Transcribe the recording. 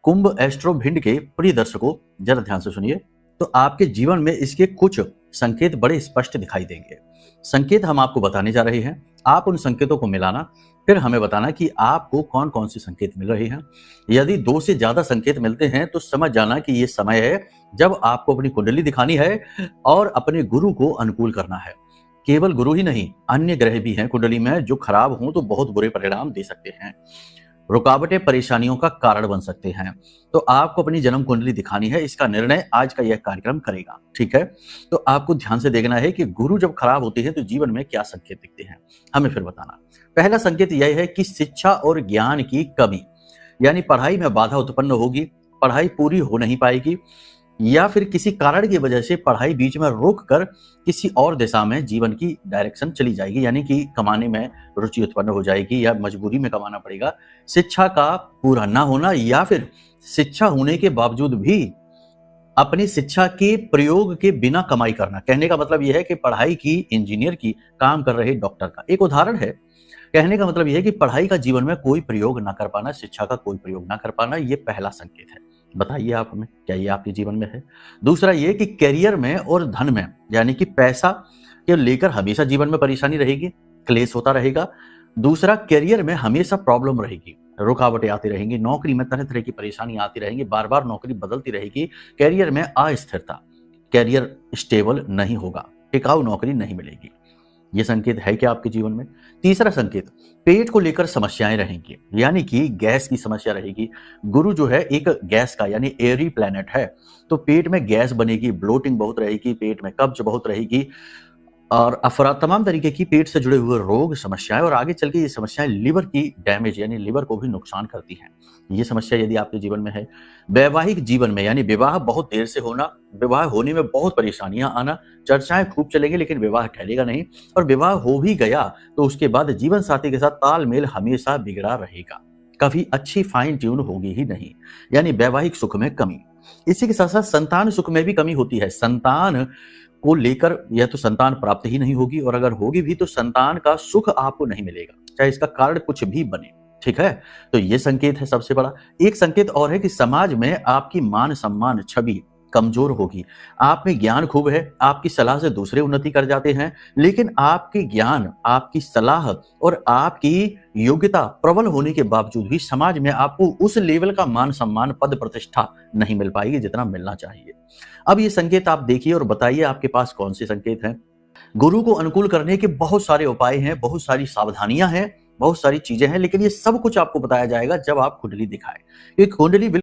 कुंभ astro Bhind के प्रिय दर्शकों, जरा ध्यान से सुनिए। तो आपके जीवन में इसके कुछ संकेत बड़े स्पष्ट दिखाई देंगे। संकेत हम आपको बताने जा रहे हैं, आप उन संकेतों को मिलाना, फिर हमें बताना कि आपको कौन कौन से संकेत मिल रहे हैं। यदि 2 से ज्यादा संकेत मिलते हैं तो समझ जाना कि ये समय है जब आपको अपनी कुंडली दिखानी है और अपने गुरु को अनुकूल करना है। केवल गुरु ही नहीं, अन्य ग्रह भी हैं कुंडली में जो खराब हों तो बहुत बुरे परिणाम दे सकते हैं, रुकावटें परेशानियों का कारण बन सकते हैं। तो आपको अपनी जन्म कुंडली दिखानी है, इसका निर्णय आज का यह कार्यक्रम करेगा। ठीक है, तो आपको ध्यान से देखना है कि गुरु जब खराब होते हैं तो जीवन में क्या संकेत दिखते हैं, हमें फिर बताना। पहला संकेत यह है कि शिक्षा और ज्ञान की कमी, यानी पढ़ाई में बाधा उत्पन्न होगी, पढ़ाई पूरी हो नहीं पाएगी, या फिर किसी कारण की वजह से पढ़ाई बीच में रोक कर किसी और दिशा में जीवन की डायरेक्शन चली जाएगी, यानी कि कमाने में रुचि उत्पन्न हो जाएगी या मजबूरी में कमाना पड़ेगा। शिक्षा का पूरा ना होना या फिर शिक्षा होने के बावजूद भी अपनी शिक्षा के प्रयोग के बिना कमाई करना। कहने का मतलब यह है कि पढ़ाई की, इंजीनियर की, काम कर रहे डॉक्टर का एक उदाहरण है। कहने का मतलब यह है कि पढ़ाई का जीवन में कोई प्रयोग ना कर पाना, शिक्षा का कोई प्रयोग ना कर पाना, ये पहला संकेत है। बताइए आप हमें, क्या ये आपके जीवन में है? दूसरा ये कि करियर में और धन में, यानी कि पैसा के लेकर हमेशा जीवन में परेशानी रहेगी, क्लेश होता रहेगा। दूसरा, करियर में हमेशा प्रॉब्लम रहेगी, रुकावटें आती रहेंगी, नौकरी में तरह तरह की परेशानी आती रहेंगी, बार बार नौकरी बदलती रहेगी, करियर में अस्थिरता, करियर स्टेबल नहीं होगा, टिकाऊ नौकरी नहीं मिलेगी। ये संकेत है क्या आपके जीवन में? तीसरा संकेत, पेट को लेकर समस्याएं रहेंगी, यानी कि गैस की समस्या रहेगी। गुरु जो है एक गैस का यानी एयरी प्लैनेट है, तो पेट में गैस बनेगी, ब्लोटिंग बहुत रहेगी, पेट में कब्ज बहुत रहेगी और तमाम तरीके की पेट से जुड़े हुए रोग, समस्याएं, और आगे चल के ये समस्याएं लिवर की डैमेज यानी लिवर को भी नुकसान करती हैं। ये समस्या यदि आपके जीवन में है। वैवाहिक जीवन में, यानी विवाह बहुत देर से होना, विवाह होने में बहुत परेशानियां आना, चर्चाएं खूब चलेंगी लेकिन विवाह ठहरेगा नहीं, और विवाह हो भी गया तो उसके बाद जीवन साथी के साथ तालमेल हमेशा बिगड़ा रहेगा, कभी अच्छी फाइन ट्यून होगी ही नहीं, यानी वैवाहिक सुख में कमी। इसी के साथ साथ संतान सुख में भी कमी होती है। संतान को लेकर या तो संतान प्राप्त ही नहीं होगी, और अगर होगी भी तो संतान का सुख आपको नहीं मिलेगा, चाहे इसका कारण कुछ भी बने। ठीक है, तो ये संकेत है सबसे बड़ा। एक संकेत और है कि समाज में आपकी मान सम्मान छवि कमजोर होगी। आप में ज्ञान खूब है, आपकी सलाह से दूसरे उन्नति कर जाते हैं, लेकिन आपके ज्ञान, आपकी सलाह और आपकी योग्यता प्रबल होने के बावजूद भी समाज में आपको उस लेवल का मान सम्मान, पद प्रतिष्ठा नहीं मिल पाएगी जितना मिलना चाहिए। अब ये संकेत आप देखिए और बताइए आपके पास कौन से संकेत हैं। गुरु को अनुकूल करने के बहुत सारे उपाय हैं, बहुत सारी सावधानियां हैं, बहुत सारी चीजें हैं, लेकिन ये सब कुछ आपको बताया जाएगा जब आप कुंडली दिखाएं। ये कुंडली